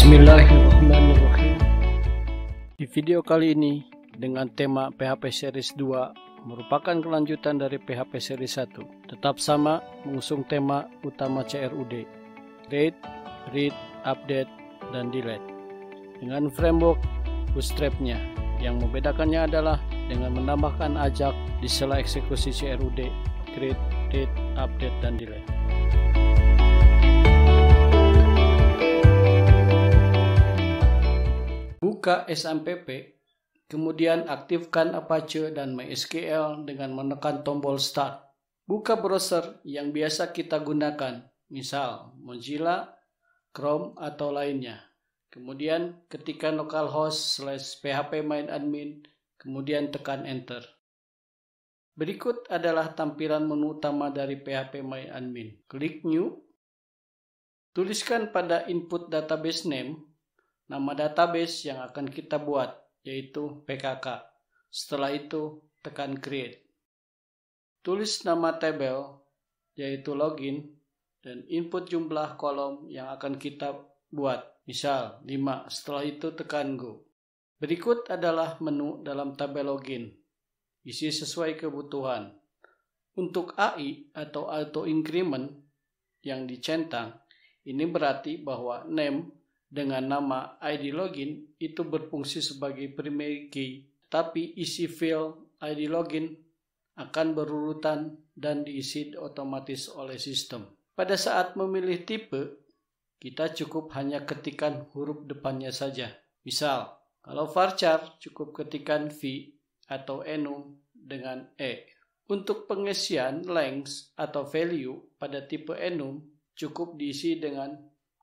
Bismillahirrahmanirrahim. Di video kali ini dengan tema PHP Series 2 merupakan kelanjutan dari PHP Series 1. Tetap sama mengusung tema utama CRUD, Create, Read, Update, dan Delete. Dengan framework Bootstrap-nya. Yang membedakannya adalah dengan menambahkan ajak di sela eksekusi CRUD, Create, Read, Update, dan Delete. Buka SMPP, kemudian aktifkan Apache dan MySQL dengan menekan tombol Start. Buka browser yang biasa kita gunakan, misal Mozilla, Chrome, atau lainnya. Kemudian ketikkan localhost/phpMyAdmin, kemudian tekan Enter. Berikut adalah tampilan menu utama dari phpMyAdmin. Klik New. Tuliskan pada input database name nama database yang akan kita buat, yaitu PKK. Setelah itu, tekan Create. Tulis nama tabel, yaitu login, dan input jumlah kolom yang akan kita buat, misal 5. Setelah itu, tekan Go. Berikut adalah menu dalam tabel login. Isi sesuai kebutuhan. Untuk AI atau auto increment yang dicentang, ini berarti bahwa name dengan nama ID login itu berfungsi sebagai primary key, tapi isi field ID login akan berurutan dan diisi otomatis oleh sistem. Pada saat memilih tipe, kita cukup hanya ketikkan huruf depannya saja. Misal, kalau varchar cukup ketikkan V atau enum dengan E. Untuk pengisian length atau value pada tipe enum cukup diisi dengan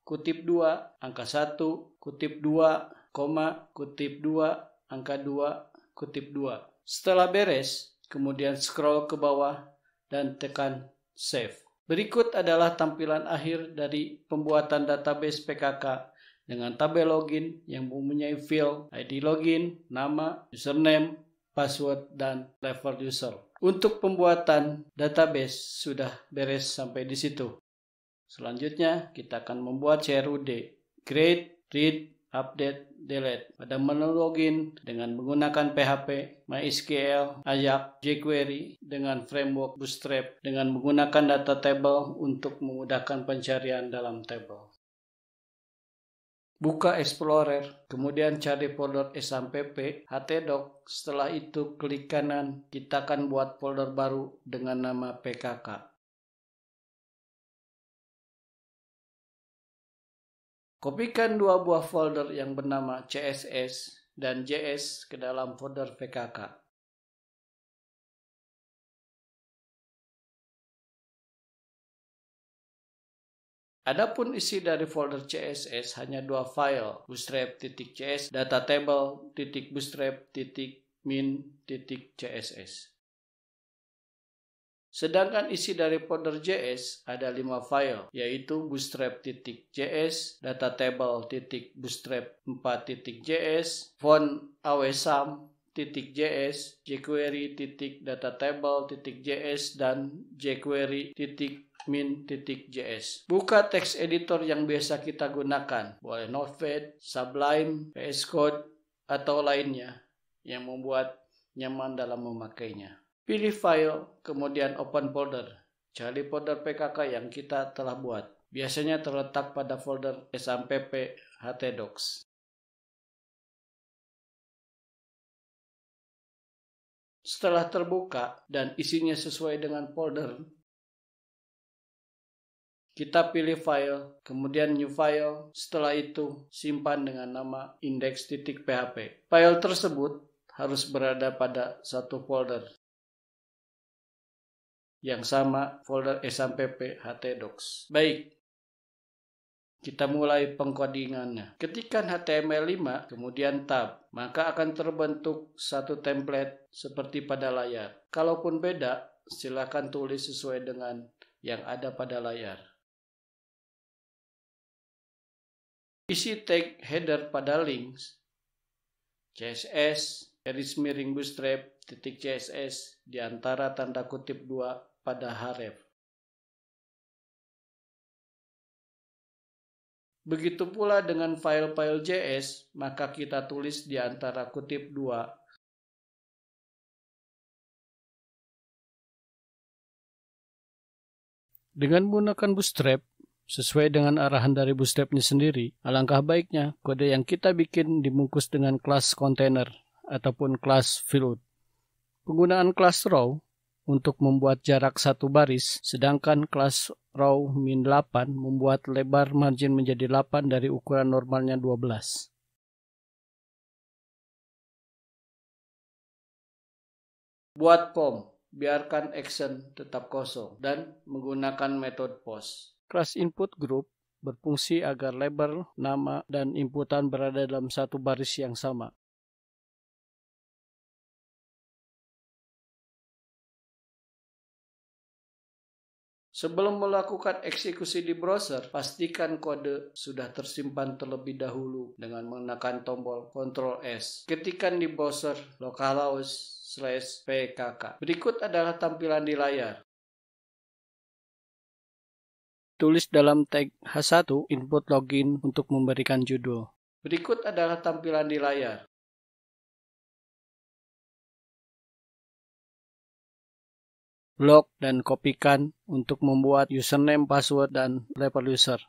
kutip 2, angka 1, kutip 2, koma, kutip 2, angka 2, kutip 2. Setelah beres, kemudian scroll ke bawah dan tekan Save. Berikut adalah tampilan akhir dari pembuatan database PKK dengan tabel login yang mempunyai field ID login, nama, username, password, dan level user. Untuk pembuatan database sudah beres sampai di situ. Selanjutnya, kita akan membuat CRUD, Create, Read, Update, Delete. Pada menu login dengan menggunakan PHP, MySQL, Ajax, jQuery dengan framework Bootstrap dengan menggunakan data table untuk memudahkan pencarian dalam table. Buka Explorer, kemudian cari folder SMPP, htdoc. Setelah itu klik kanan, kita akan buat folder baru dengan nama PKK. Kopikan dua buah folder yang bernama CSS dan JS ke dalam folder PKK. Adapun isi dari folder CSS hanya dua file, bootstrap.cs, datatable.bootstrap.min.css. Sedangkan isi dari folder JS ada 5 file, yaitu bootstrap.js, datatable.bootstrap4.js, font awesome.js, jQuery.datatable.js, dan jQuery.min.js. Buka text editor yang biasa kita gunakan, boleh Notepad, Sublime, VS Code, atau lainnya yang membuat nyaman dalam memakainya. Pilih file, kemudian open folder. Cari folder PKK yang kita telah buat. Biasanya terletak pada folder SMPP htdocs. Setelah terbuka dan isinya sesuai dengan folder, kita pilih file, kemudian new file. Setelah itu, simpan dengan nama index.php. File tersebut harus berada pada satu folder yang sama folder SMPP htdocs. Baik, kita mulai pengkodingannya. Ketikkan HTML5, kemudian tab, maka akan terbentuk satu template seperti pada layar. Kalaupun beda, silakan tulis sesuai dengan yang ada pada layar. Isi tag header pada links CSS garis miring bootstrap.css di antara tanda kutip 2 pada href. Begitu pula dengan file-file JS, maka kita tulis di antara kutip 2. Dengan menggunakan Bootstrap, sesuai dengan arahan dari Bootstrap-nya sendiri, alangkah baiknya kode yang kita bikin dibungkus dengan kelas container ataupun kelas field. Penggunaan kelas row untuk membuat jarak satu baris, sedangkan kelas row min8 membuat lebar margin menjadi 8 dari ukuran normalnya 12. Buat form, biarkan action tetap kosong dan menggunakan metode post. Kelas input group berfungsi agar label, nama, dan inputan berada dalam satu baris yang sama. Sebelum melakukan eksekusi di browser, pastikan kode sudah tersimpan terlebih dahulu dengan menekan tombol Ctrl S. Ketikkan di browser localhost/pkk. Berikut adalah tampilan di layar. Tulis dalam tag H1 input login untuk memberikan judul. Berikut adalah tampilan di layar. Blok dan kopikan untuk membuat username, password, dan label user.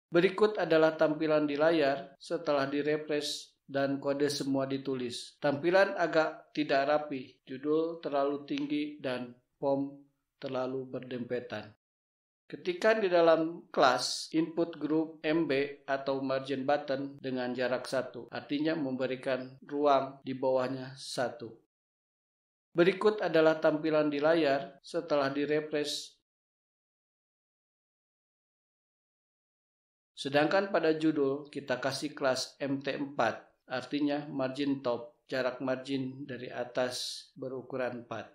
Berikut adalah tampilan di layar setelah direfresh dan kode semua ditulis. Tampilan agak tidak rapi, judul terlalu tinggi, dan form terlalu berdempetan. Ketikkan di dalam kelas input group MB atau margin button dengan jarak 1, artinya memberikan ruang di bawahnya 1. Berikut adalah tampilan di layar setelah direfresh. Sedangkan pada judul kita kasih kelas MT4, artinya margin top, jarak margin dari atas berukuran 4.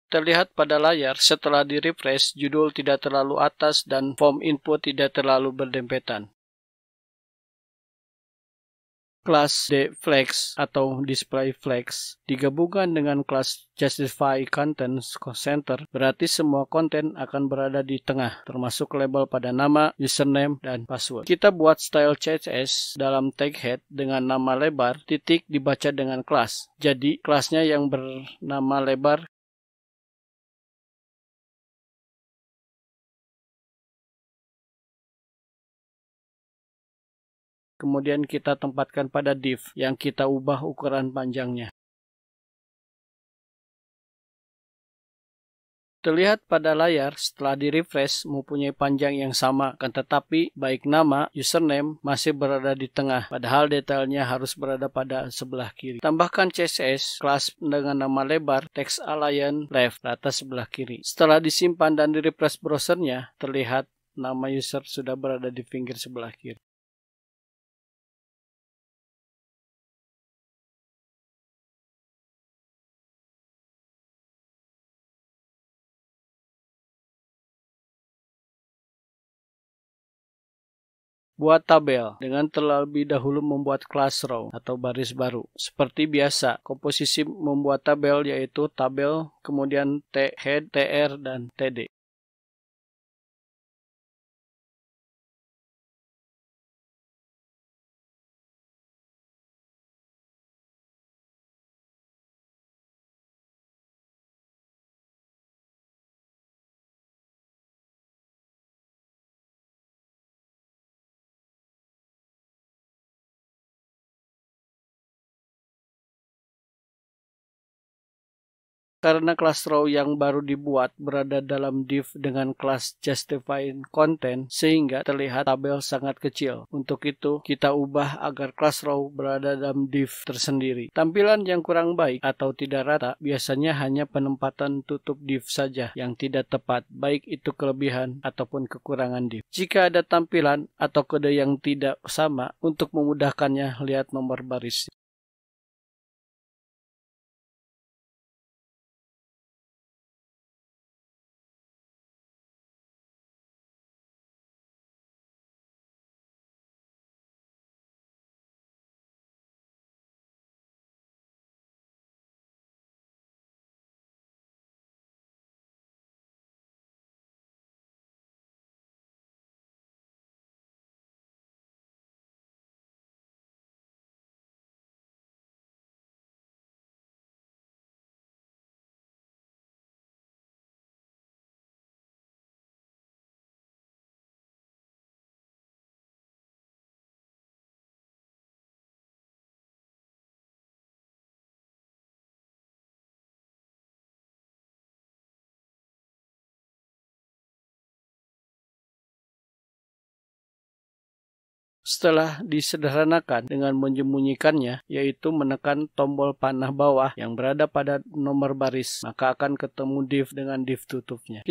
Terlihat pada layar setelah di-refresh, judul tidak terlalu atas dan form input tidak terlalu berdempetan. Kelas dFlex atau displayFlex digabungkan dengan kelas justifyContentCenter, berarti semua konten akan berada di tengah, termasuk label pada nama, username, dan password. Kita buat style CSS dalam tag head dengan nama lebar, titik dibaca dengan kelas. Jadi, kelasnya yang bernama lebar kemudian kita tempatkan pada div yang kita ubah ukuran panjangnya. Terlihat pada layar setelah di-refresh mempunyai panjang yang sama, akan tetapi baik nama, username masih berada di tengah, padahal detailnya harus berada pada sebelah kiri. Tambahkan CSS, kelas dengan nama lebar, text align left, rata sebelah kiri. Setelah disimpan dan di-refresh browsernya, terlihat nama user sudah berada di pinggir sebelah kiri. Buat tabel dengan terlebih dahulu membuat class row atau baris baru. Seperti biasa, komposisi membuat tabel yaitu tabel, kemudian head, tr, dan td. Karena kelas row yang baru dibuat berada dalam div dengan kelas justifying content sehingga terlihat tabel sangat kecil. Untuk itu, kita ubah agar kelas row berada dalam div tersendiri. Tampilan yang kurang baik atau tidak rata biasanya hanya penempatan tutup div saja yang tidak tepat, baik itu kelebihan ataupun kekurangan div. Jika ada tampilan atau kode yang tidak sama, untuk memudahkannya, lihat nomor baris. Setelah disederhanakan dengan menyembunyikannya, yaitu menekan tombol panah bawah yang berada pada nomor baris, maka akan ketemu div dengan div tutupnya.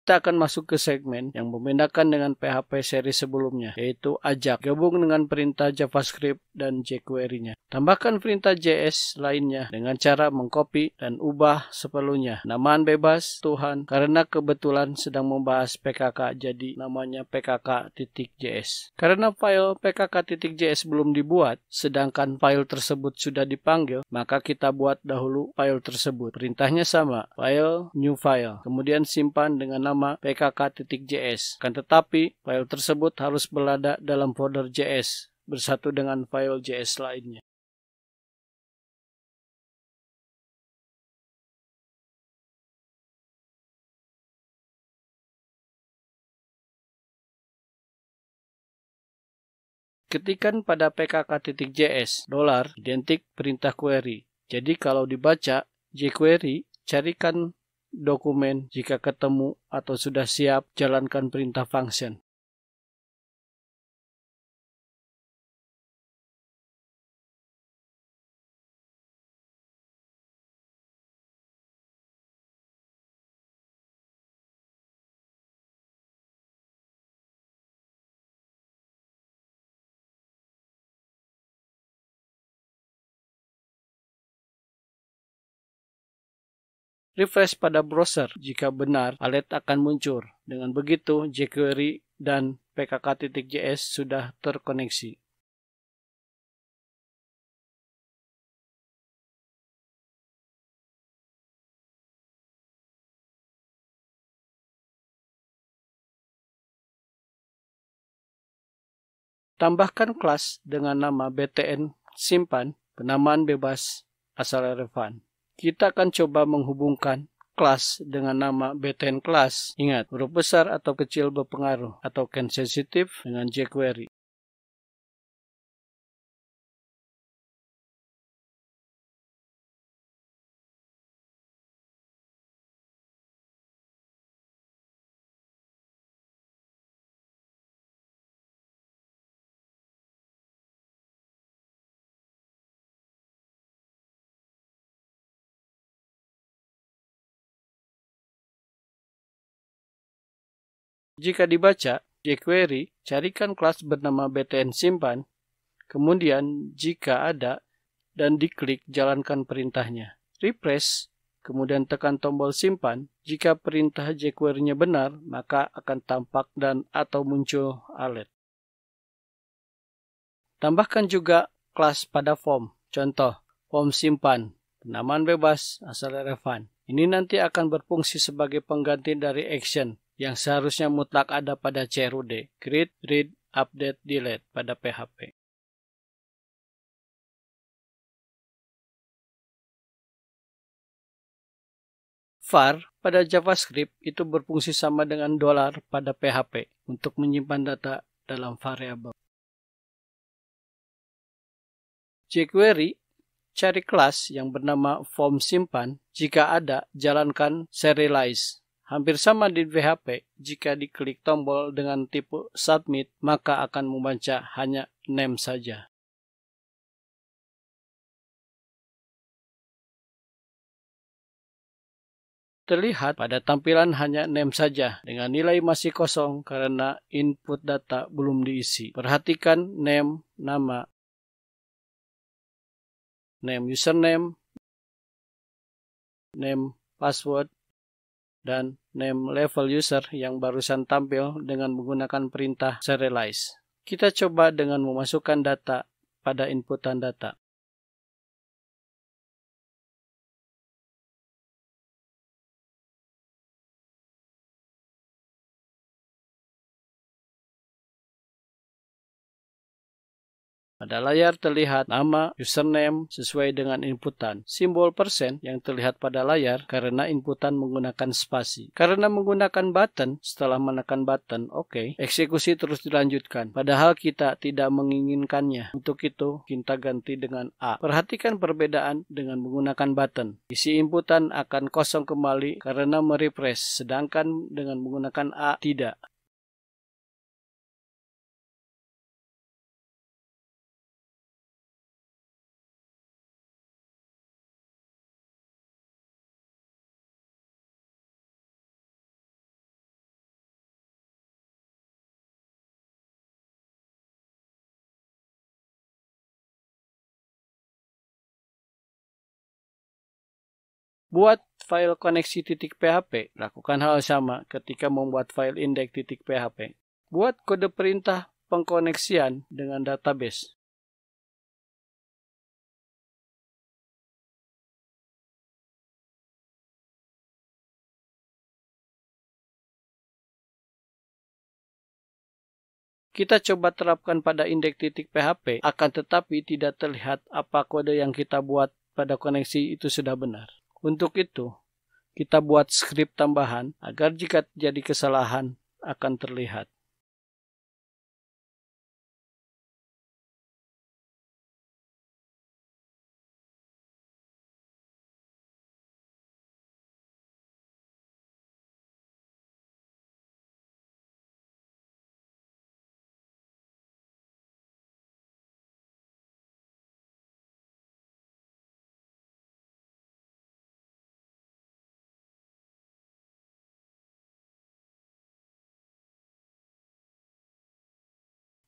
Kita akan masuk ke segmen yang membedakan dengan PHP seri sebelumnya, yaitu ajak, gabung dengan perintah JavaScript dan jQuery-nya. Tambahkan perintah JS lainnya dengan cara mengcopy dan ubah seperlunya. Namaan bebas, Tuhan, karena kebetulan sedang membahas PKK, jadi namanya pkk.js. Karena file pkk.js belum dibuat, sedangkan file tersebut sudah dipanggil, maka kita buat dahulu file tersebut. Perintahnya sama, file, new file, kemudian simpan dengan nama pkk.js. Kan tetapi, file tersebut harus berada dalam folder JS bersatu dengan file JS lainnya. Ketikkan pada pkk.js $identik perintah query. Jadi kalau dibaca jQuery, carikan dokumen, jika ketemu atau sudah siap, jalankan perintah function. Refresh pada browser. Jika benar, alert akan muncul Dengan begitu, jQuery dan pkk.js sudah terkoneksi. Tambahkan kelas dengan nama btn simpan, penamaan bebas asal relevan. Kita akan coba menghubungkan kelas dengan nama btn class. Ingat, huruf besar atau kecil berpengaruh atau can sensitive dengan jQuery. Jika dibaca jQuery, carikan kelas bernama btn simpan, kemudian jika ada dan diklik jalankan perintahnya. Refresh, kemudian tekan tombol simpan. Jika perintah jQuery-nya benar, maka akan tampak dan atau muncul alert. Tambahkan juga kelas pada form. Contoh, form simpan, penamaan bebas asal relevan. Ini nanti akan berfungsi sebagai pengganti dari action yang seharusnya mutlak ada pada CRUD, create, read, update, delete pada PHP. var pada JavaScript itu berfungsi sama dengan $ pada PHP untuk menyimpan data dalam variabel. jQuery, cari kelas yang bernama form simpan. Jika ada, jalankan serialize. Hampir sama di PHP, jika diklik tombol dengan tipe submit, maka akan membaca hanya name saja. Terlihat pada tampilan hanya name saja, dengan nilai masih kosong karena input data belum diisi. Perhatikan name, nama, name username, name password, dan name level user yang barusan tampil dengan menggunakan perintah serialize. Kita coba dengan memasukkan data pada inputan data. Pada layar terlihat nama, username sesuai dengan inputan. Simbol persen yang terlihat pada layar karena inputan menggunakan spasi. Karena menggunakan button, setelah menekan button OK, eksekusi terus dilanjutkan. Padahal kita tidak menginginkannya. Untuk itu, kita ganti dengan A. Perhatikan perbedaan dengan menggunakan button. Isi inputan akan kosong kembali karena merefresh, sedangkan dengan menggunakan A tidak. Buat file koneksi.php, lakukan hal sama ketika membuat file index.php. Buat kode perintah pengkoneksian dengan database. Kita coba terapkan pada index.php, akan tetapi tidak terlihat apa kode yang kita buat pada koneksi itu sudah benar. Untuk itu, kita buat skrip tambahan agar jika terjadi kesalahan akan terlihat.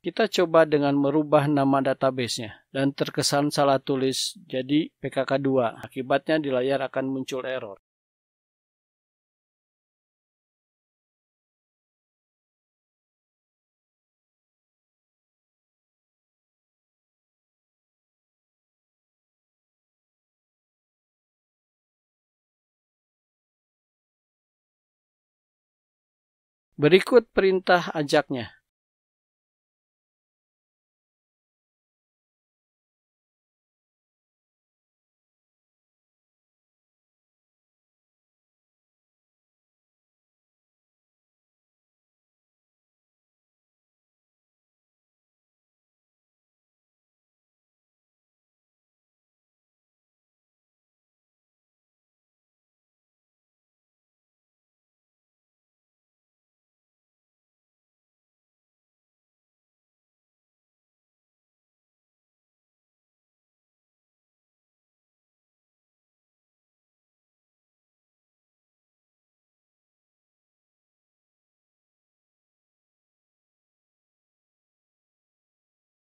Kita coba dengan merubah nama database-nya dan terkesan salah tulis jadi PKK2. Akibatnya di layar akan muncul error. Berikut perintah ajaknya.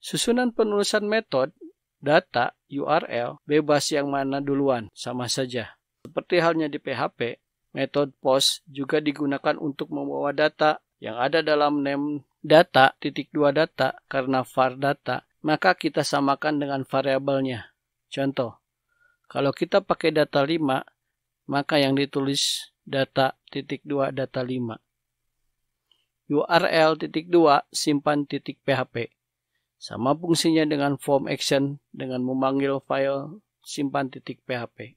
Susunan penulisan metode, data, URL, bebas yang mana duluan, sama saja. Seperti halnya di PHP, metode post juga digunakan untuk membawa data yang ada dalam name data, .2 data, karena var data, maka kita samakan dengan variabelnya. Contoh, kalau kita pakai data 5, maka yang ditulis data .2 data 5. URL .2 simpan .php. Sama fungsinya dengan form action dengan memanggil file simpan .php.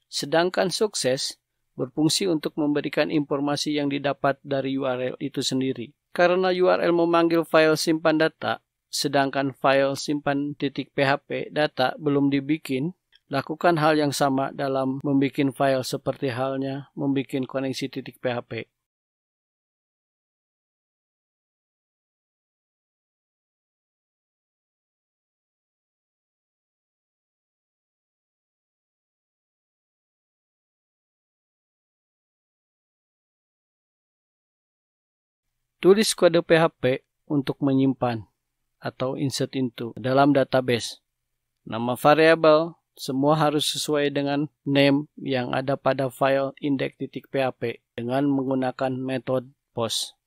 Sedangkan sukses berfungsi untuk memberikan informasi yang didapat dari URL itu sendiri. Karena URL memanggil file simpan data, sedangkan file simpan .php data belum dibikin, lakukan hal yang sama dalam membuat file seperti halnya membuat koneksi .php. Tulis kode PHP untuk menyimpan atau insert into dalam database. Nama variabel semua harus sesuai dengan name yang ada pada file index.php dengan menggunakan metode post.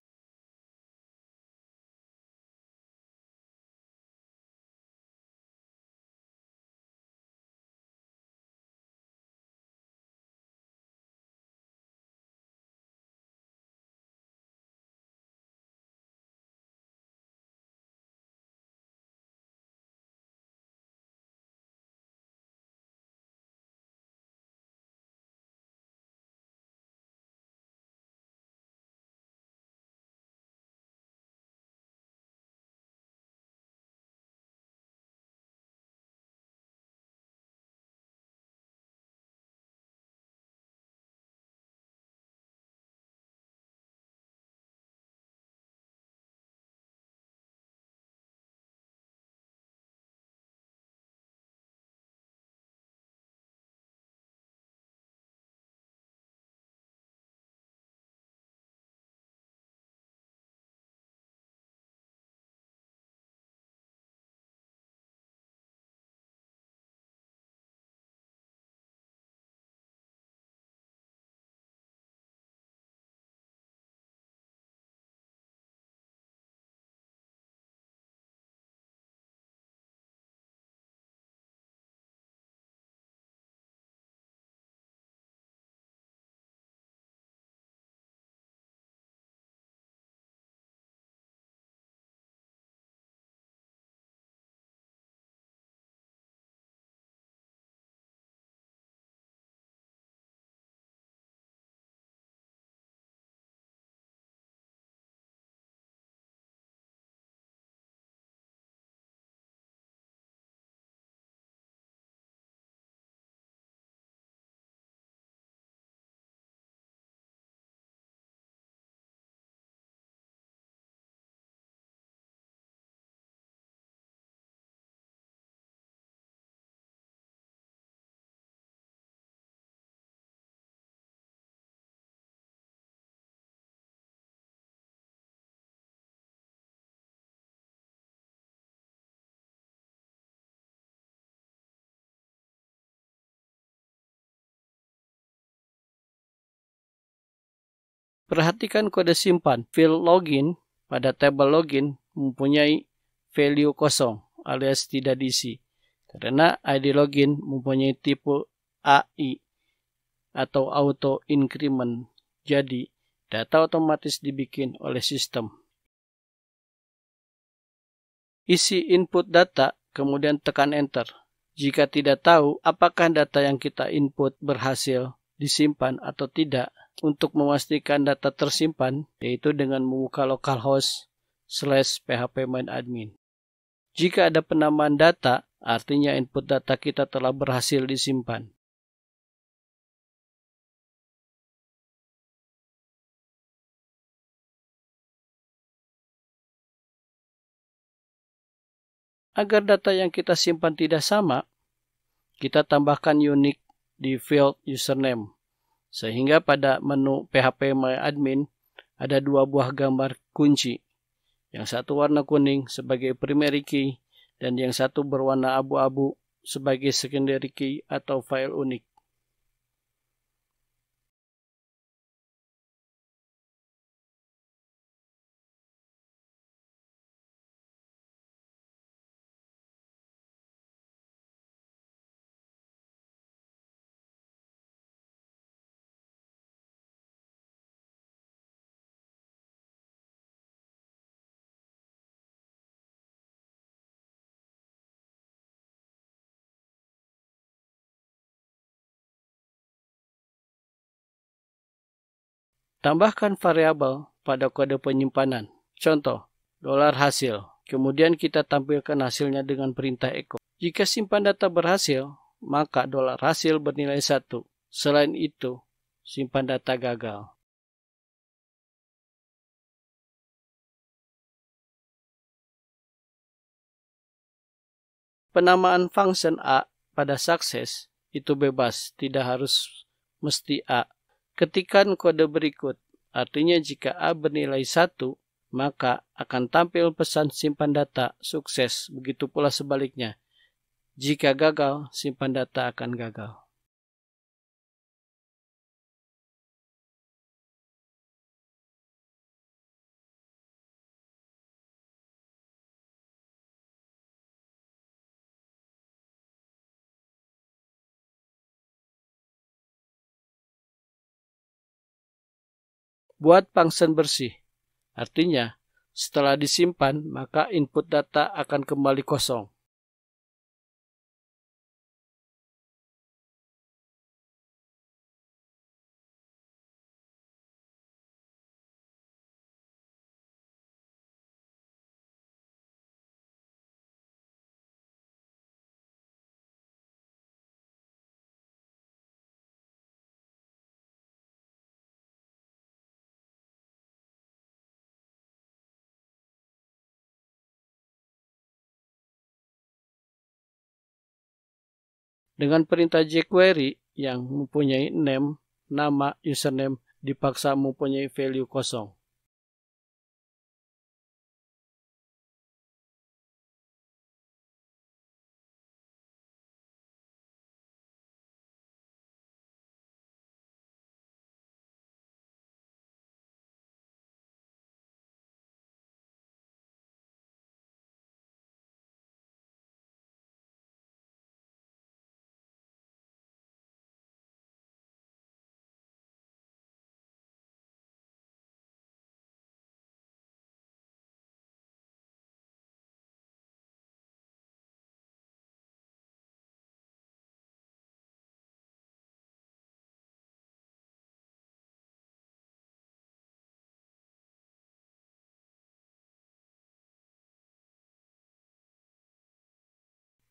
Perhatikan kode simpan field login pada tabel login mempunyai value kosong alias tidak diisi. Karena ID login mempunyai tipe AI atau auto increment. Jadi, Data otomatis dibikin oleh sistem. Isi input data, kemudian tekan Enter. Jika tidak tahu apakah data yang kita input berhasil disimpan atau tidak, untuk memastikan data tersimpan, yaitu dengan membuka localhost /phpMyAdmin. Jika ada penambahan data, artinya input data kita telah berhasil disimpan. Agar data yang kita simpan tidak sama, kita tambahkan unique di field username. Sehingga pada menu phpMyAdmin ada dua buah gambar kunci. Yang satu warna kuning sebagai primary key dan yang satu berwarna abu-abu sebagai secondary key atau file unik. Tambahkan variabel pada kode penyimpanan. Contoh, $hasil. Kemudian kita tampilkan hasilnya dengan perintah echo. Jika simpan data berhasil, maka $hasil bernilai 1. Selain itu, simpan data gagal. Penamaan function A pada sukses itu bebas, tidak harus mesti A. Ketikkan kode berikut, artinya jika A bernilai 1, maka akan tampil pesan simpan data sukses, begitu pula sebaliknya. Jika gagal, simpan data akan gagal. Buat function bersih, artinya setelah disimpan maka input data akan kembali kosong. Dengan perintah jQuery yang mempunyai name, nama, username dipaksa mempunyai value kosong.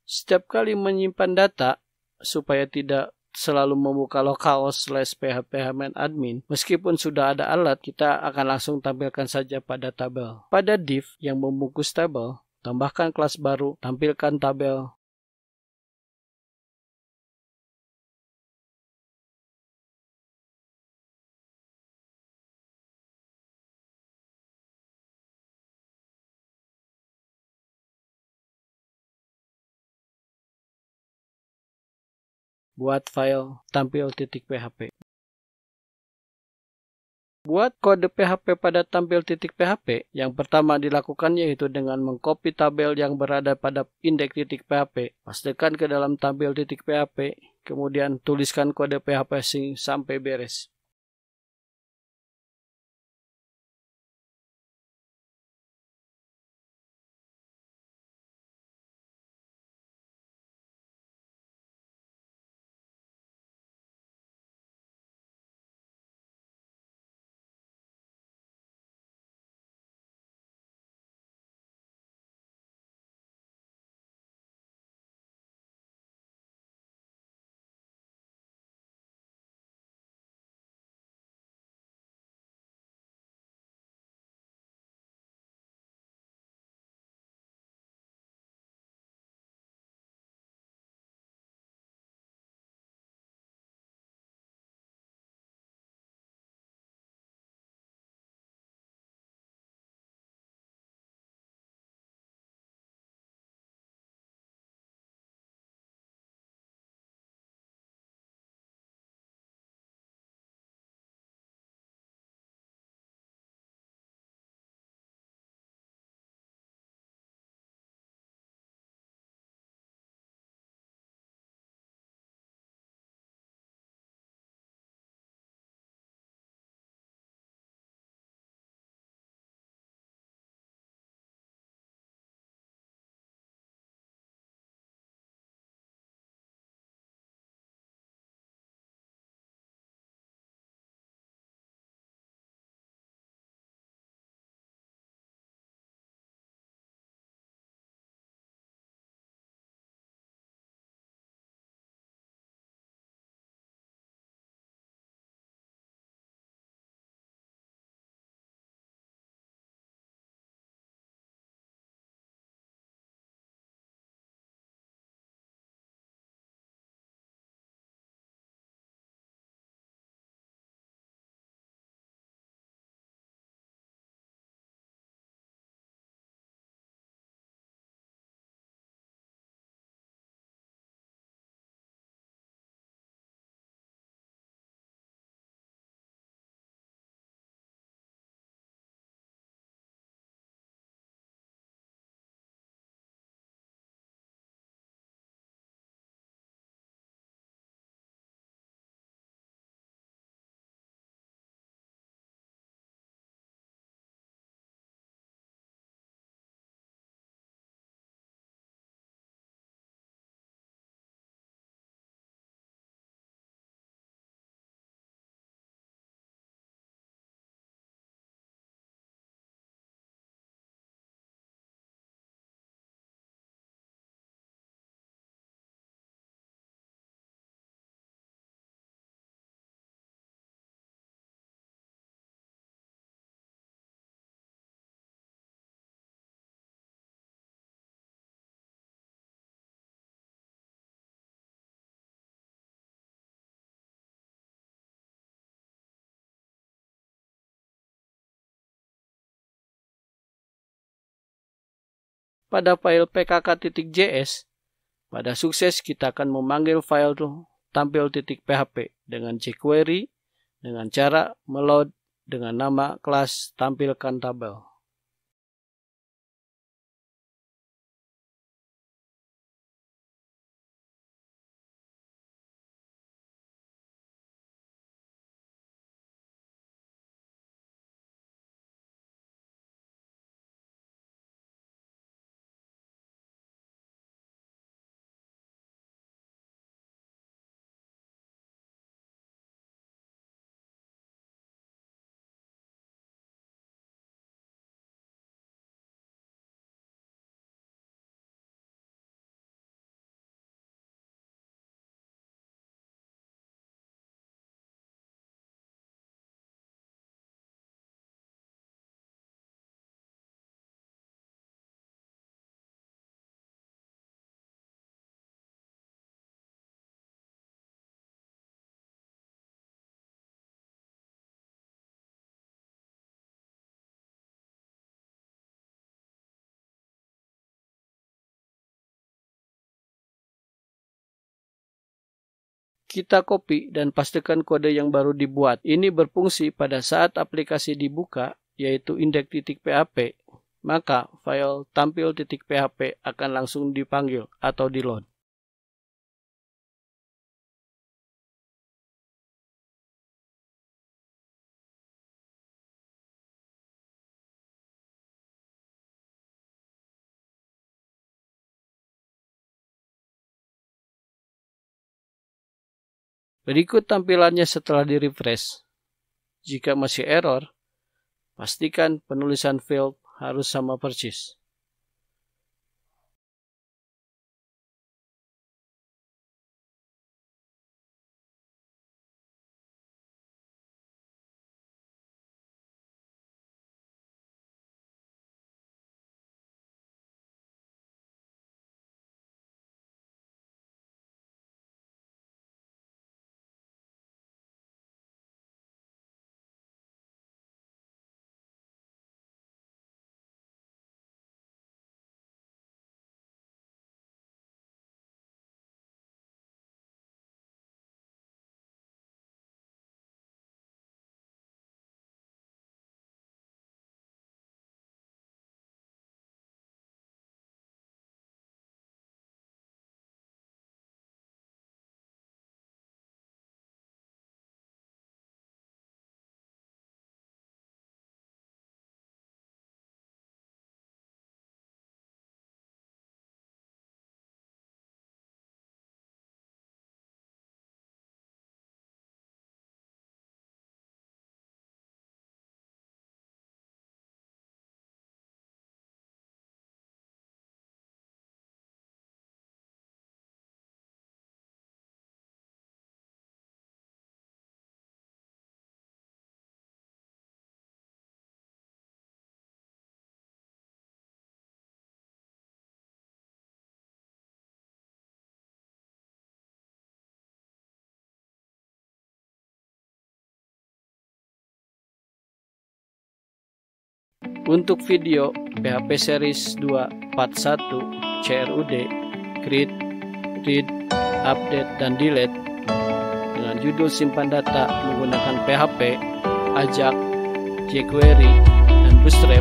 Setiap kali menyimpan data, supaya tidak selalu membuka localhost /phpMyAdmin, meskipun sudah ada alat, kita akan langsung tampilkan saja pada tabel. Pada div yang membungkus tabel, tambahkan kelas baru, tampilkan tabel. Buat file tampil.php. Buat kode PHP pada tampil.php, yang pertama dilakukan yaitu dengan mengcopy tabel yang berada pada indeks.php. Pastikan ke dalam tampil.php, kemudian tuliskan kode PHP sampai beres. pada file pkk.js, pada sukses kita akan memanggil file tampil.php dengan jQuery dengan cara meload dengan nama kelas tampilkan tabel. Kita copy dan pastikan kode yang baru dibuat. Ini berfungsi pada saat aplikasi dibuka, yaitu index.php, maka file tampil.php akan langsung dipanggil atau di-load. Berikut tampilannya setelah di-refresh. Jika masih error, pastikan penulisan field harus sama persis. Untuk video PHP Series 2 Part 1 CRUD Create, Read, Update, dan Delete dengan judul simpan data menggunakan PHP, Ajax, jQuery, dan Bootstrap,